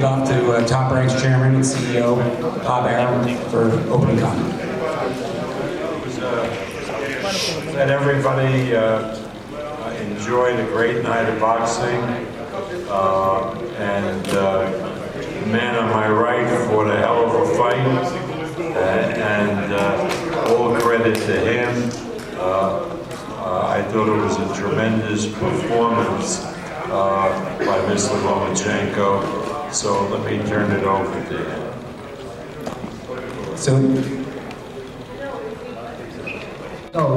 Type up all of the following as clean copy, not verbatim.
Off to Top Rank's Chairman and CEO, Bob Arum, for opening comment. Let everybody enjoy the great night of boxing. The man on my right fought a hell of a fight, and all credit to him. I thought it was a tremendous performance by Vasiliy Lomachenko. So let me turn it over to him. So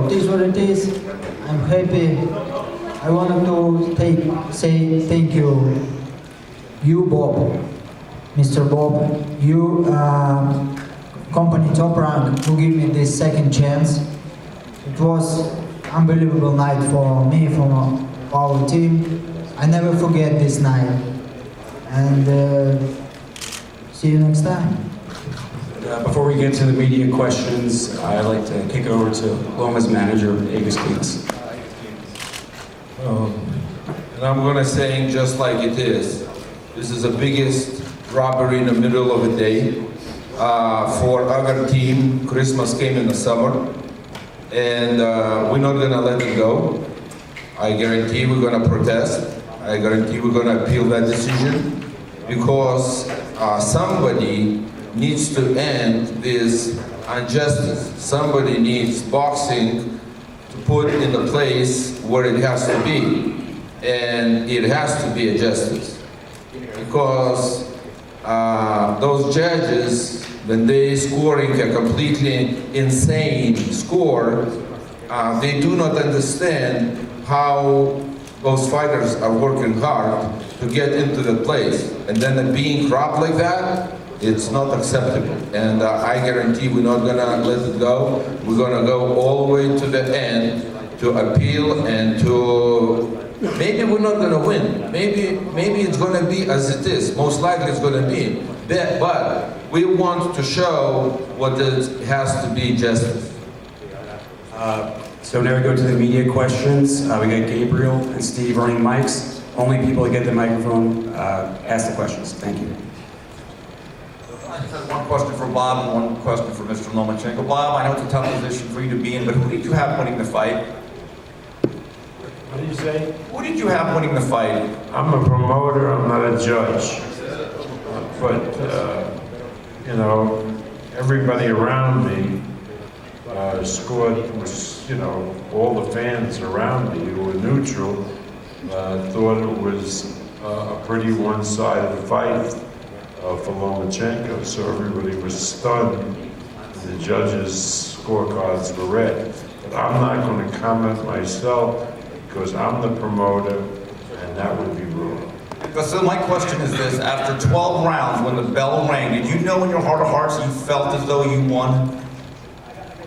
it is what it is. I'm happy. I wanted to say thank you, Bob, Mr. Bob, you, company Top Rank, who gave me this second chance. It was unbelievable night for me, for our team. I never forget this night. And see you next time. Before we get to the media questions, I'd like to kick over to Loma's manager, Agus Keats. And I'm gonna say just like it is. This is the biggest robbery in the middle of the day. For our team, Christmas came in the summer, and we're not gonna let it go. I guarantee we're gonna protest. I guarantee we're gonna appeal that decision, because somebody needs to end this injustice. Somebody needs boxing to put in the place where it has to be. And it has to be a justice. Because those judges, when they scoring a completely insane score, they do not understand how those fighters are working hard to get into the place. And then being cropped like that, it's not acceptable. And I guarantee we're not gonna let it go. We're gonna go all the way to the end to appeal and to, maybe we're not gonna win. Maybe it's gonna be as it is. Most likely it's gonna be. But we want to show what it has to be justice. So now we go to the media questions. We got Gabriel and Steve running mics. Only people that get the microphone ask the questions. Thank you. I just have one question for Bob and one question for Mr. Lomachenko. Bob, I know it's a tough position for you to be in, but who did you have winning the fight? What did you say? Who did you have winning the fight? I'm a promoter, I'm not a judge. But, you know, everybody around me scored, all the fans around me who were neutral thought it was a pretty one-sided fight for Lomachenko, so everybody was stunned. The judges' scorecards were read. But I'm not going to comment myself because I'm the promoter, and that would be wrong. So my question is this: after 12 rounds, when the bell rang, did you know in your heart of hearts you felt as though you won?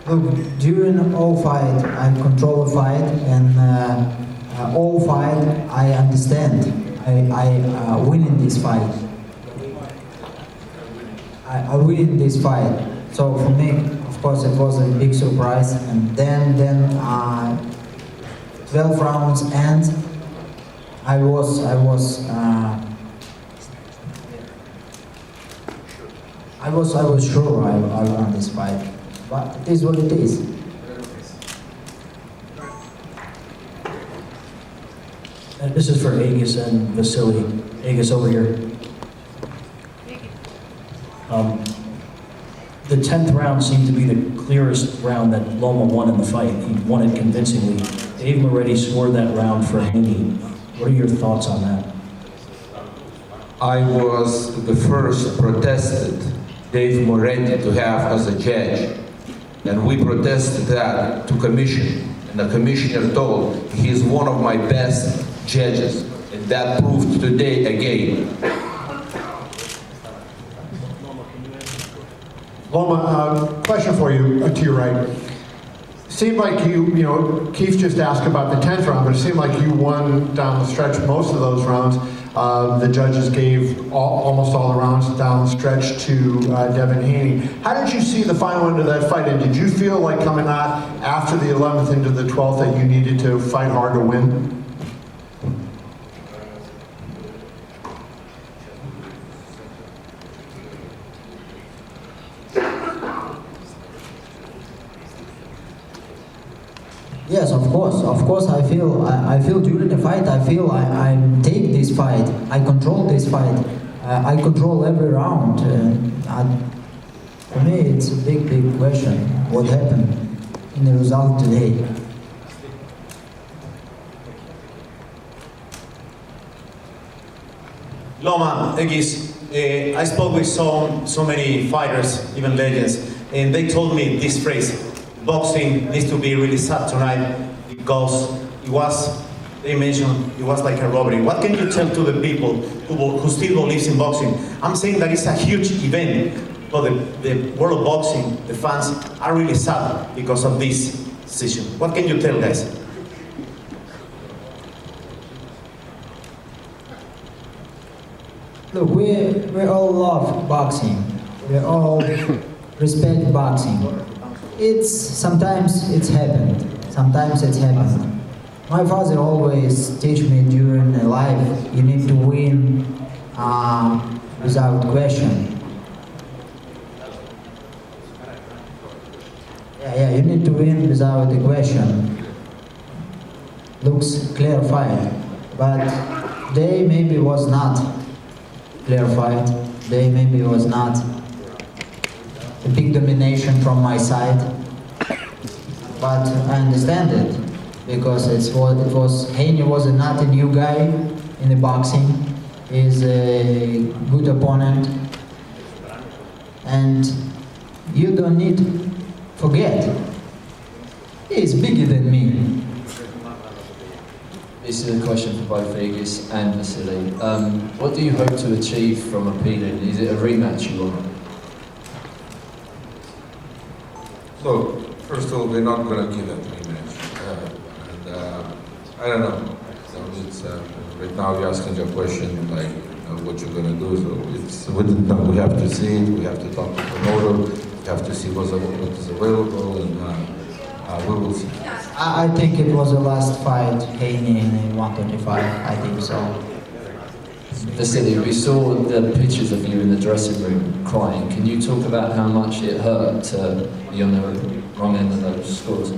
Look, during all fight, I control the fight, and all fight, I understand. I win in this fight. I win in this fight. So for me, of course, it was a big surprise. And then 12 rounds, and I was sure I won this fight. But it is what it is. And this is for Agus and Vasiliy. Agus, over here. The 10th round seemed to be the clearest round that Loma won in the fight. He won it convincingly. Dave Moretti scored that round for Haney. What are your thoughts on that? I was the first protested Dave Moretti to have as a judge. And we protested that to commission. And the commissioner told he is one of my best judges. And that proved today again. Loma, question for you, to your right. Seemed like Keith just asked about the 10th round, but it seemed like you won down the stretch most of those rounds. The judges gave almost all the rounds down the stretch to Devin Haney. How did you see the final end of that fight? And did you feel like coming out after the 11th into the 12th that you needed to fight hard to win? Yes, of course. I feel during the fight. I feel I take this fight. I control this fight. I control every round. For me, it's a big question. What happened in the result today? Loma, Egis, I spoke with so many fighters, even legends, and they told me this phrase: boxing needs to be really sad tonight because they mentioned it was like a robbery. What can you tell to the people who still believes in boxing? I'm saying that it's a huge event, but the world of boxing, the fans are really sad because of this decision. What can you tell, guys? Look, we all love boxing. We all respect boxing. Sometimes it's happened. My father always teach me during life, you need to win without question. Yeah, you need to win without a question. Looks clear fight, but they maybe was not clear fight. They maybe was not a big domination from my side, but I understand it because Haney was not a new guy in the boxing. He's a good opponent, and you don't need to forget he's bigger than me. This is a question for both Egis and Vasiliy. What do you hope to achieve from appealing? Is it a rematch you want? So, first of all, we're not going to give that rematch. I don't know. So it's, right now you're asking a question like what you're going to do. So we don't know. We have to see it. We have to talk to the promoter. We have to see what is available, and we will see. I think it was the last fight, Haney in 125. I think so. Vasiliy, we saw the pictures of you in the dressing room crying. Can you talk about how much it hurt to be on the wrong end of those scores?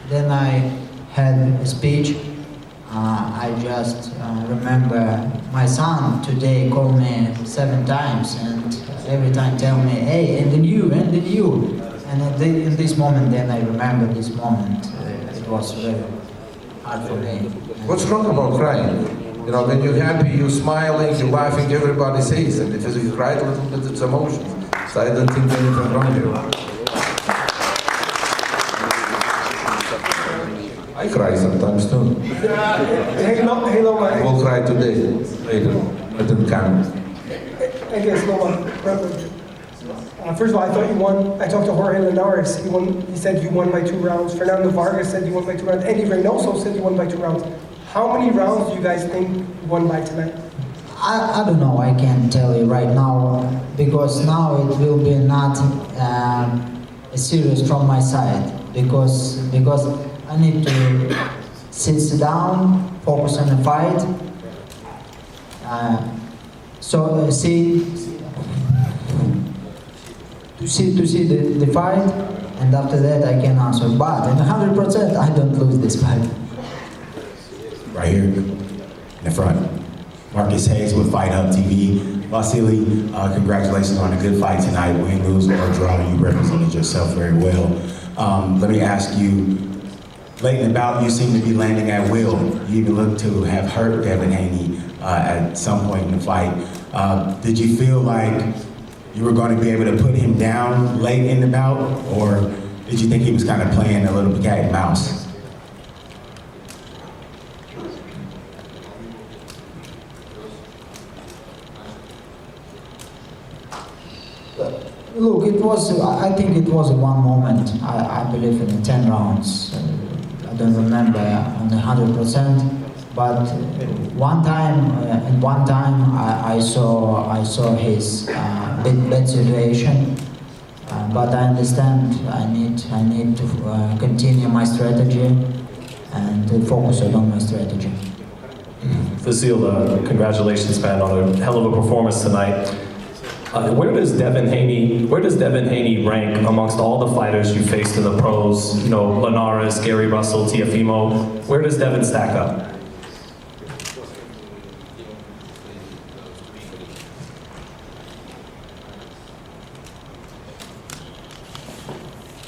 Then I had a speech. I just remember my son today called me 7 times and every time tell me, hey, and then you. And in this moment, then I remember this moment. It was very hard for me. What's wrong about crying? You know, when you're happy, you're smiling, you're laughing, everybody sees it. If you cry a little bit, it's emotions. So I don't think anything wrong here. I cry sometimes too. Hey, Loma. I will cry today, later. I didn't come. I guess, Loma, first of all, I thought you won. I talked to Jorge Linares. He said you won by 2 rounds. Fernando Vargas said you won by 2 rounds. Eddie Reynoso said you won by 2 rounds. How many rounds do you guys think you won by tonight? I don't know, I can't tell you right now, because now it will be not serious from my side, because I need to sit down, focus on the fight, see the fight, and after that I can answer. But in 100%, I don't lose this fight. Right here in the front. Marcus Hayes with Fight Hub TV. Vasiliy, congratulations on a good fight tonight. Win, lose, or draw, you represented yourself very well. Let me ask you, late in the bout, you seem to be landing at will. You even look to have hurt Devin Haney at some point in the fight. Did you feel like you were going to be able to put him down late in the bout, or did you think he was kind of playing a little cat and mouse? Look, I think it was one moment. I believe in 10 rounds. I don't remember on 100%, but one time I saw his bad situation. But I understand I need to continue my strategy and to focus on my strategy. Vasiliy, congratulations, man, on a hell of a performance tonight. Where does Devin Haney rank amongst all the fighters you faced in the pros? You know, Linares, Gary Russell, Teofimo. Where does Devin stack up?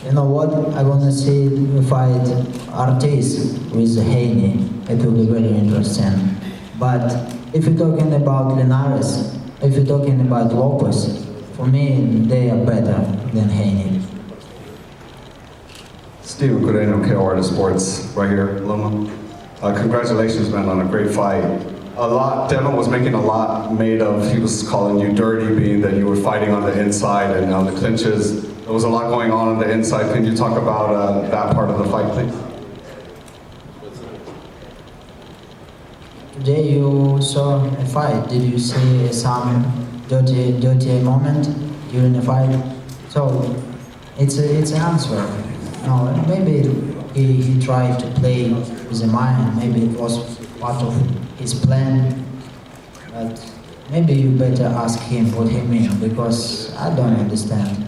You know what? I want to see the fight Ortiz with Haney. It will be very interesting. But if you're talking about Linares, if you're talking about Lopez, for me, they are better than Haney. Steve Coreno, KOR Sports, right here, Loma. Congratulations, man, on a great fight. Devin was making a lot made of, he was calling you dirty, being that you were fighting on the inside and on the clinches. There was a lot going on the inside. Can you talk about that part of the fight, please? Today you saw a fight. Did you see some dirty moment during the fight? So it's an answer. No, maybe he tried to play with the mind. Maybe it was part of his plan. But maybe you better ask him what he means, because I don't understand.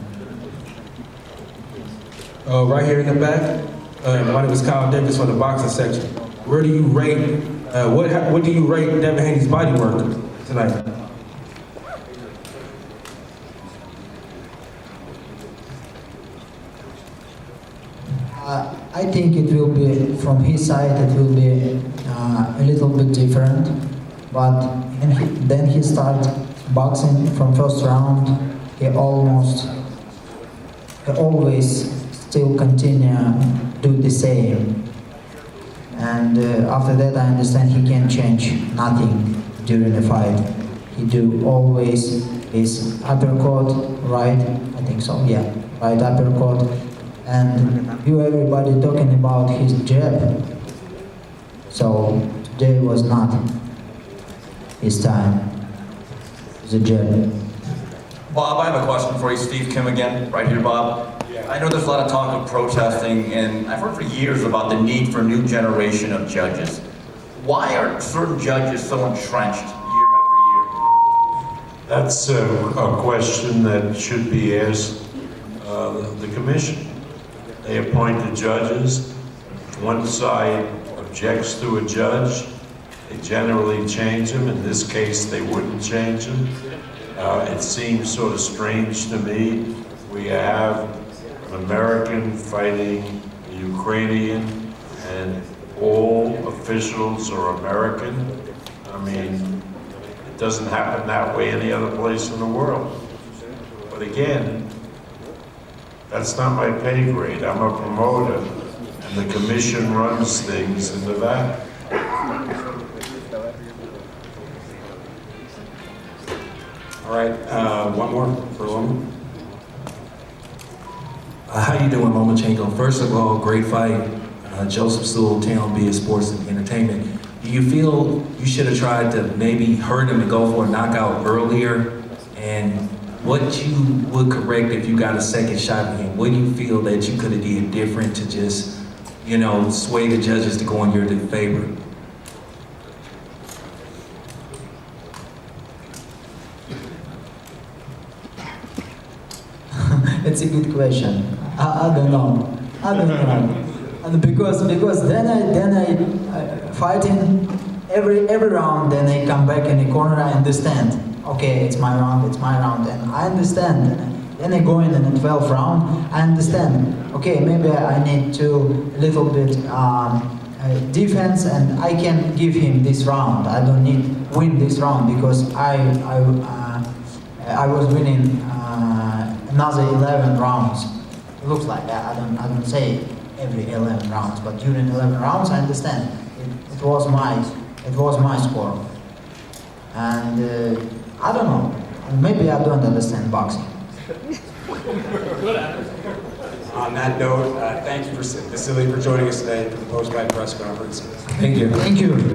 Right here in the back, my name is Kyle Davis from the boxing section. Where do you rate, what do you rate Devin Haney's body work tonight? I think it will be, from his side, it will be a little bit different. But then he started boxing from first round. He always still continue do the same. And after that, I understand he can change nothing during the fight. He do always his uppercut, right? I think so, yeah, right uppercut. And everybody talking about his jab. So today was not his time, the jab. Bob, I have a question for you. Steve Kim again, right here, Bob. I know there's a lot of talk of protesting, and I've heard for years about the need for a new generation of judges. Why are certain judges so entrenched year after year? That's a question that should be asked the commission. They appoint the judges. If one side objects to a judge, they generally change him. In this case, they wouldn't change him. It seems sort of strange to me. We have an American fighting a Ukrainian, and all officials are American. I mean, it doesn't happen that way any other place in the world. But again, that's not my pay grade. I'm a promoter, and the commission runs things into that. All right, one more for Loma. How you doing, Lomachenko? First of all, great fight. Joseph Sewell, Town B Sports and Entertainment. Do you feel you should have tried to maybe hurt him and go for a knockout earlier? And what you would correct if you got a second shot at him? What do you feel that you could have did different to just, you know, sway the judges to go in your favor? It's a good question. I don't know. And because then I fighting every round. Then I come back in the corner. I understand. Okay, it's my round, and I understand. Then I go in the 12th round. I understand. Okay, maybe I need to a little bit defense, and I can give him this round. I don't need win this round because I was winning another 11 rounds. It looks like that. I don't say every 11 rounds, but during 11 rounds, I understand. It was my score, and I don't know. Maybe I don't understand boxing. On that note, thank you, Vasiliy, for joining us today for the post-fight press conference. Thank you. Thank you.